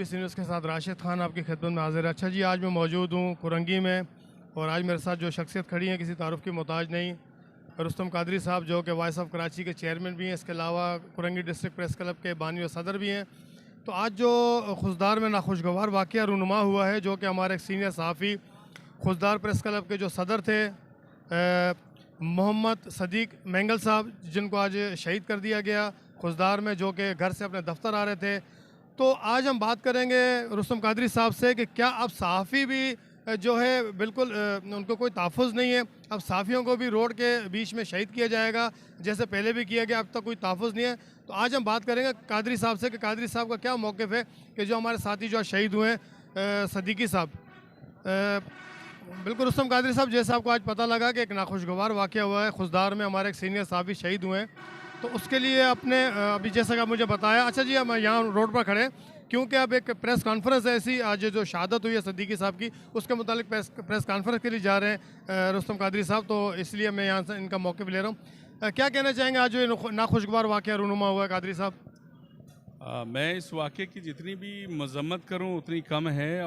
ABC news के साथ राशिद खान आपकी खिदमत में हाजिर है। अच्छा जी, आज मैं मौजूद हूँ कुरंगी में और आज मेरे साथ जो शख्सियत खड़ी है किसी तारुफ की मोहताज नहीं, रुस्तम कादरी साहब जो कि वॉइस ऑफ कराची के चेयरमैन भी हैं, इसके अलावा कुरंगी डिस्ट्रिक्ट प्रेस क्लब के बानी व सदर भी हैं। तो आज जो खुशदार में नाखुशगवार वाक़या रूनुमा हुआ है, जो कि हमारे एक सीनियर सहाफ़ी खुशदार प्रेस क्लब के जो सदर थे मोहम्मद सदीक मैंगल साहब, जिनको आज शहीद कर दिया गया खुशदार में, जो कि घर से अपने दफ्तर आ रहे थे। तो आज हम बात करेंगे रुस्तम कादरी साहब से कि क्या अब सहाफ़ी भी जो है बिल्कुल उनको कोई तहफ़्फ़ुज़ नहीं है, अब सहाफ़ियों को भी रोड के बीच में शहीद किया जाएगा जैसे पहले भी किया गया, अब तक कोई तहफ़्फ़ुज़ नहीं है। तो आज हम बात करेंगे कादरी साहब से कि कादरी साहब का क्या मौक़िफ़ है कि जो हमारे साथी जो शहीद हुए हैं सदीकी साहब। बिल्कुल रुस्तम कादरी साहब, जैसे आपको आज पता लगा कि एक नाखुशगवार वाक़या हुआ है खुशदार में, हमारे एक सीनियर सहाफ़ी शहीद हुए हैं, तो उसके लिए अपने अभी जैसा कि आप मुझे बताया। अच्छा जी, हम यहाँ रोड पर खड़े हैं क्योंकि अब एक प्रेस कॉन्फ्रेंस है ऐसी, आज जो शहादत हुई है सदीकी साहब की, उसके मुतालिक प्रेस कॉन्फ्रेंस के लिए जा रहे हैं रुस्तम कादरी साहब, तो इसलिए मैं यहाँ से इनका मौक़िफ़ ले रहा हूँ। क्या कहना चाहेंगे आज जो नाखुशगवार वाक़या रूनुमा हुआ है कादरी साहब? मैं इस वाक़े की जितनी भी मज़म्मत करूं उतनी कम है।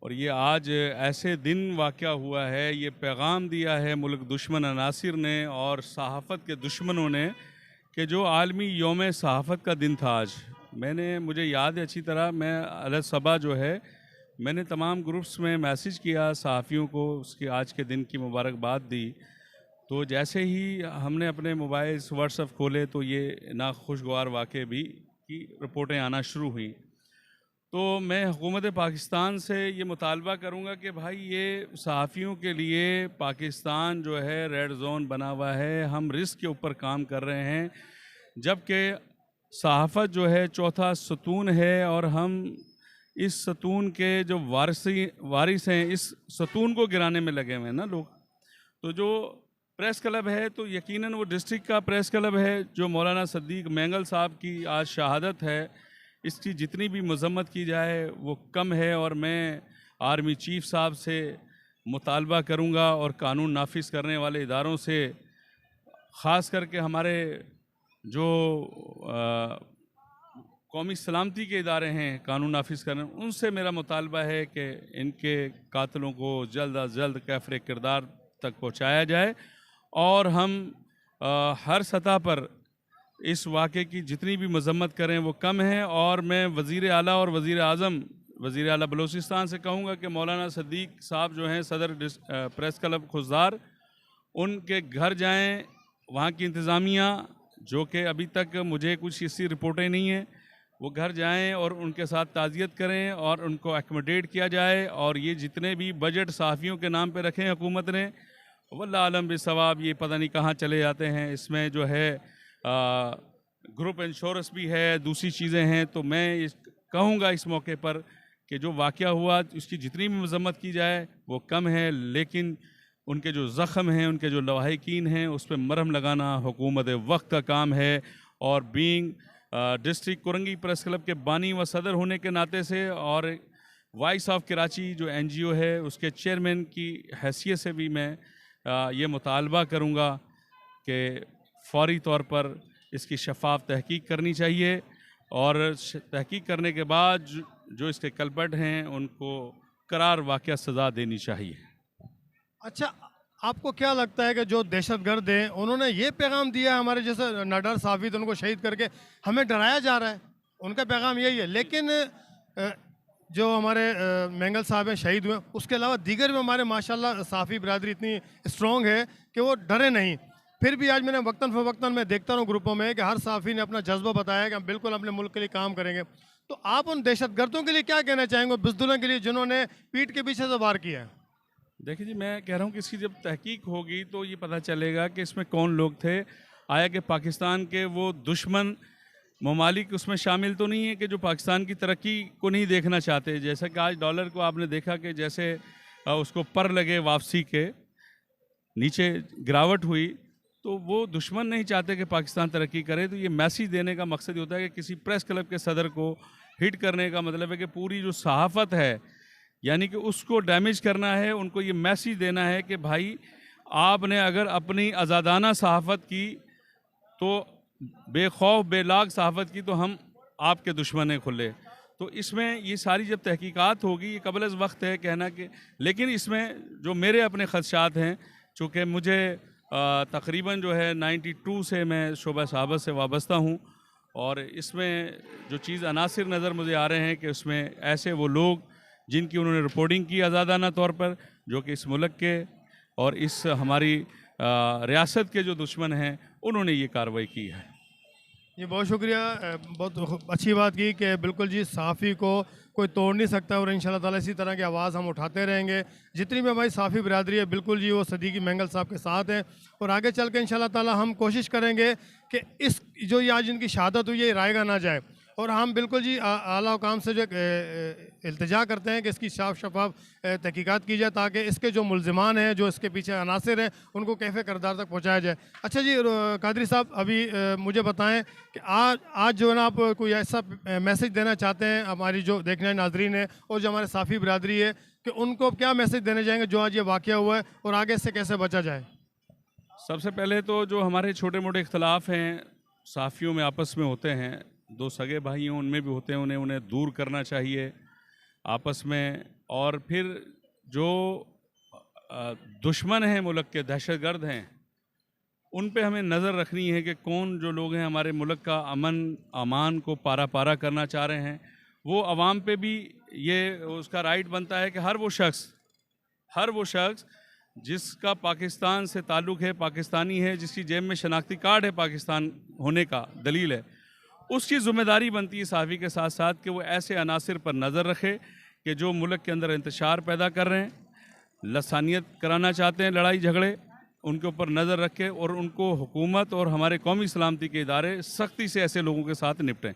और ये आज ऐसे दिन वाक़या हुआ है, ये पैगाम दिया है मुल्क दुश्मन अनासिर ने और सहाफ़त के दुश्मनों ने कि जो आलमी यौम सहाफ़त का दिन था आज, मुझे याद है अच्छी तरह, मैं अलग सबा जो है मैंने तमाम ग्रुप्स में मैसेज किया सहाफ़ियों को, उसके आज के दिन की मुबारकबाद दी। तो जैसे ही हमने अपने मोबाइल्स व्हाट्सएप खोले तो ये नाखुशगवार वाक़े भी की रिपोर्टें आना शुरू हुई। तो मैं हुकूमत पाकिस्तान से ये मुतालबा करूँगा कि भाई ये सहाफ़ियों के लिए पाकिस्तान जो है रेड जोन बना हुआ है, हम रिस्क के ऊपर काम कर रहे हैं, जबकि सहाफ़त जो है चौथा सतून है और हम इस सतून के जो वारिस हैं, इस सतून को गिराने में लगे हुए हैं ना लोग। तो जो प्रेस क्लब है तो यकीनन वो डिस्ट्रिक्ट का प्रेस क्लब है, जो मौलाना सदीक मैंगल साहब की आज शहादत है, इसकी जितनी भी मज़म्मत की जाए वो कम है। और मैं आर्मी चीफ़ साहब से मुतालबा करूँगा और कानून नाफिज करने वाले इदारों से, ख़ास करके हमारे जो कौमी सलामती के इदारे हैं कानून नाफिज करने, उनसे मेरा मुतालबा है कि इनके कातलों को जल्द अज जल्द कैफ़र किरदार तक पहुँचाया जाए। और हम हर सतह पर इस वाक़े की जितनी भी मज़म्मत करें वो कम है। और मैं वज़ीर आला और वज़ीर आज़म, वज़ीर आला बलूचिस्तान से कहूँगा कि मौलाना सदीक साहब जो हैं सदर प्रेस क्लब खुशदार, उनके घर जाएं, वहाँ की इंतज़ामिया जो कि अभी तक मुझे कुछ ऐसी रिपोर्टें नहीं हैं, वो घर जाएं और उनके साथ ताज़ियत करें और उनको एकोमोडेट किया जाए। और ये जितने भी बजट सहाफ़ियों के नाम पे रखे हैं हुकूमत ने, वल्लाह आलम बिसवाब, ये पता नहीं कहाँ चले जाते हैं। इसमें जो है ग्रुप इंश्योरेंस भी है, दूसरी चीज़ें हैं। तो मैं कहूँगा इस मौके पर कि जो वाक़या हुआ उसकी जितनी भी मज़म्मत की जाए वो कम है, लेकिन उनके जो ज़ख़म हैं, उनके जो लवाहिकीन हैं, उस पर मरहम लगाना हुकूमत वक्त का काम है। और being district Korangi press club के बानी व सदर होने के नाते से और वॉइस ऑफ कराची जो NGO है उसके चेयरमैन की हैसियत से भी मैं ये मुतालबा करूँगा कि फ़ौरी तौर पर इसकी शफ़ाफ तहकीक करनी चाहिए और तहकीक करने के बाद जो इसके कल्प्रिट हैं उनको करार वाक़या सज़ा देनी चाहिए। अच्छा, आपको क्या लगता है कि जो दहशतगर्द हैं उन्होंने ये पैगाम दिया है हमारे जैसे नाडर साहबी, तो उनको शहीद करके हमें डराया जा रहा है, उनका पैगाम यही है। लेकिन जो हमारे मैंगल साहब हैं शहीद हुए, उसके अलावा दीगर भी हमारे माशाल्लाह सहाफ़ी बिरादरी इतनी स्ट्रॉन्ग है कि वो डरे नहीं। फिर भी आज मैंने वक्तन फ़वक्तन मैं देखता हूँ ग्रुपों में कि हर सहाफ़ी ने अपना जज्बा बताया कि हम बिल्कुल अपने मुल्क के लिए काम करेंगे। तो आप उन दहशतगर्दों के लिए क्या कहना चाहेंगे, बुज़दिलों के लिए जिन्होंने पीठ के पीछे से वार किया है? देखिए जी, मैं कह रहा हूँ कि इसकी जब तहकीक होगी तो ये पता चलेगा कि इसमें कौन लोग थे। आया कि पाकिस्तान के वो दुश्मन ममालिक उसमें शामिल तो नहीं है कि जो पाकिस्तान की तरक्की को नहीं देखना चाहते। जैसा कि आज डॉलर को आपने देखा कि जैसे उसको पर लगे वापसी के नीचे गिरावट हुई, तो वो दुश्मन नहीं चाहते कि पाकिस्तान तरक्की करे। तो ये मैसेज देने का मकसद ये होता है कि किसी प्रेस क्लब के सदर को हिट करने का मतलब है कि पूरी जो सहाफ़त है यानी कि उसको डैमेज करना है। उनको ये मैसेज देना है कि भाई आपने अगर अपनी आज़ादाना सहाफ़त की तो बेखौफ बेलाग सहाफ़त की तो हम आपके दुश्मन हैं खुले। तो इसमें ये सारी जब तहकीकात होगी, ये कबल अज़ वक्त है कहना कि, लेकिन इसमें जो मेरे अपने ख़दशात हैं, चूँकि मुझे तकरीबन जो है 92 से मैं शोबा सहाबत से वाबस्ता हूँ, और इसमें जो चीज़ अनासिर नज़र मुझे आ रहे हैं कि उसमें ऐसे वो लोग जिनकी उन्होंने रिपोर्टिंग की आज़ादाना तौर पर, जो कि इस मुल्क के और इस हमारी रियासत के जो दुश्मन हैं, उन्होंने ये कार्रवाई की है। ये बहुत शुक्रिया, बहुत अच्छी बात की कि बिल्कुल जी सहाफ़ी को कोई तोड़ नहीं सकता, और इंशाल्लाह ताला इसी तरह की आवाज़ हम उठाते रहेंगे। जितनी भी हमारी सहाफ़ी बिरादरी है बिल्कुल जी वो सदीक़ी मेंगल साहब के साथ है, और आगे चल के इंशाल्लाह ताला हम कोशिश करेंगे कि इस जो ये आज इनकी शहादत हुई है रायगा ना जाए, और हम बिल्कुल जी आला हुकाम से जो इल्तिजा करते हैं कि इसकी साफ शफाफ तहकीकात की जाए, ताकि इसके जो मुलजिमान हैं, जो इसके पीछे अनासिर हैं, उनको कैफ़े करदार तक पहुँचाया जाए। अच्छा जी कादरी साहब, अभी मुझे बताएं कि आज जो है ना आप कोई ऐसा मैसेज देना चाहते हैं हमारी जो देखने वाले नाजरीन है और जो हमारे साफ़ी बिरादरी है, कि उनको अब क्या मैसेज देने जाएंगे जो आज ये वाक़या हुआ है, और आगे इससे कैसे बचा जाए? सबसे पहले तो जो हमारे छोटे मोटे इख्तलाफ हैं साफ़ियों में आपस में होते हैं, दो सगे भाई हों उनमें भी होते हैं, उन्हें दूर करना चाहिए आपस में। और फिर जो दुश्मन हैं मुल्क के, दहशतगर्द हैं, उन पे हमें नज़र रखनी है कि कौन जो लोग हैं हमारे मुल्क का अमन अमान को पारा पारा करना चाह रहे हैं। वो अवाम पे भी ये उसका राइट बनता है कि हर वो शख्स जिसका पाकिस्तान से ताल्लुक़ है, पाकिस्तानी है, जिसकी जेब में शनाख्ती कार्ड है पाकिस्तान होने का दलील है, उसकी ज़िम्मेदारी बनती है सहाफ़ी के साथ साथ कि वो ऐसे अनासिर पर नज़र रखे कि जो मुल्क के अंदर इंतशार पैदा कर रहे हैं, लसानियत कराना चाहते हैं, लड़ाई झगड़े, उनके ऊपर नज़र रखे और उनको हुकूमत और हमारे कौमी सलामती के इदारे सख्ती से ऐसे लोगों के साथ निपटें।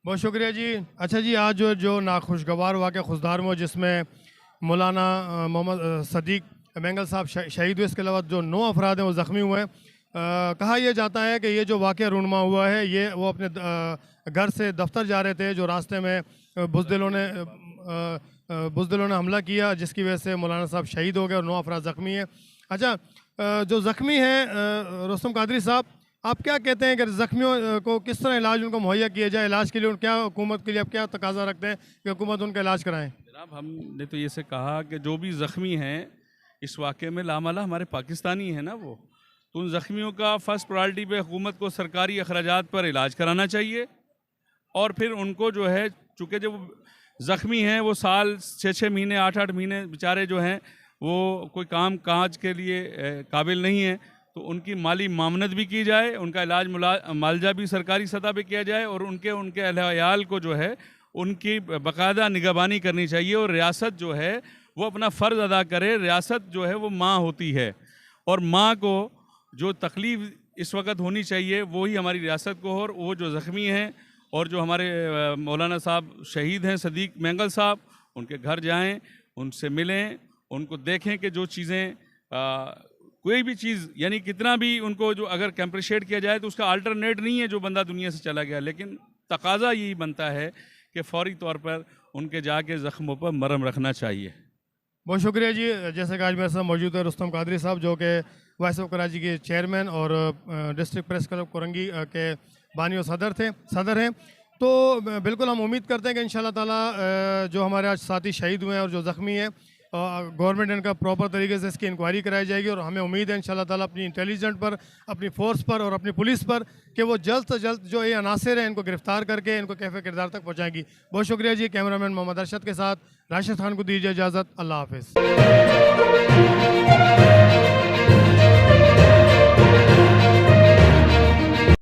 बहुत शुक्रिया जी। अच्छा जी, आज जो नाखुशगवार वाक़या खुशदार में जिसमें मौलाना मोहम्मद सदीक़ मेंगल साहब शहीद हुए, इसके अलावा जो 9 अफराद हैं वो ज़ख्मी हुए हैं। कहा यह जाता है कि ये जो वाक़या रूनुमा हुआ है, ये वो अपने घर से दफ्तर जा रहे थे, जो रास्ते में बुज़दिलों ने हमला किया, जिसकी वजह से मौलाना साहब शहीद हो गए और 9 अफराद ज़ख्मी हैं। अच्छा, जो ज़ख्मी हैं रुस्तम कादरी साहब, आप क्या कहते हैं कि ज़ख्मियों को किस तरह इलाज उनको मुहैया किया जाए? इलाज के लिए क्या हुकूमत के लिए आप क्या तकाजा रखते हैं कि हुकूमत उनका इलाज कराएँ? जनाब, हमने तो ये से कहा कि जो भी ज़ख्मी हैं इस वाक़े में लामला हमारे पाकिस्तानी हैं ना, वो तो उन ज़ख्मियों का फ़र्स्ट प्रायोरिटी पे हुकूमत को सरकारी अखराजात पर इलाज कराना चाहिए। और फिर उनको जो है, चूँकि जब ज़ख्मी हैं वो साल 6-6 महीने 8-8 महीने बेचारे जो हैं वो कोई काम काज के लिए काबिल नहीं है, तो उनकी माली मामनत भी की जाए, उनका इलाज मुआवजा भी सरकारी सतह पे किया जाए, और उनके अहल को जो है उनकी बाकायदा निगहबानी करनी चाहिए। और रियासत जो है वो अपना फ़र्ज़ अदा करे। रियासत जो है वो माँ होती है, और माँ को जो तकलीफ़ इस वक्त होनी चाहिए वही हमारी रियासत को हो। और वो जो ज़ख्मी हैं और जो हमारे मौलाना साहब शहीद हैं सदीक़ मेंगल साहब, उनके घर जाएं, उनसे मिलें, उनको देखें कि जो चीज़ें कोई भी चीज़, यानी कितना भी उनको जो अगर कंप्रिशिएट किया जाए तो उसका अल्टरनेट नहीं है जो बंदा दुनिया से चला गया, लेकिन तकाज़ा यही बनता है कि फ़ौरी तौर पर उनके जाके ज़ख्मों पर मरहम रखना चाहिए। बहुत शुक्रिया जी। जैसे कि आज मेरे साथ मौजूद है रुस्तम कादरी साहब, जो कि वॉइस ऑफ कराची के चेयरमैन और डिस्ट्रिक्ट प्रेस क्लब कोरंगी के बानी और सदर हैं। तो बिल्कुल हम उम्मीद करते हैं कि इंशाल्लाह ताला जो हमारे आज साथी शहीद हुए हैं और जो ज़ख्मी हैं, गवर्नमेंट इनका प्रॉपर तरीके से इसकी इंक्वायरी कराई जाएगी, और हमें उम्मीद है इंशाल्लाह ताला अपनी इंटेलिजेंट पर, अपनी फ़ोर्स पर और अपनी पुलिस पर कि वो जल्द से जल्द जो ये अनासिर हैं इनको गिरफ़्तार करके इनको कैफ़े किरदार तक पहुँचाएंगी। बहुत शुक्रिया जी। कैमरामैन मोहम्मद अरशद के साथ राशिद खान को दीजिए इजाज़त। अल्लाह हाफ़िज़।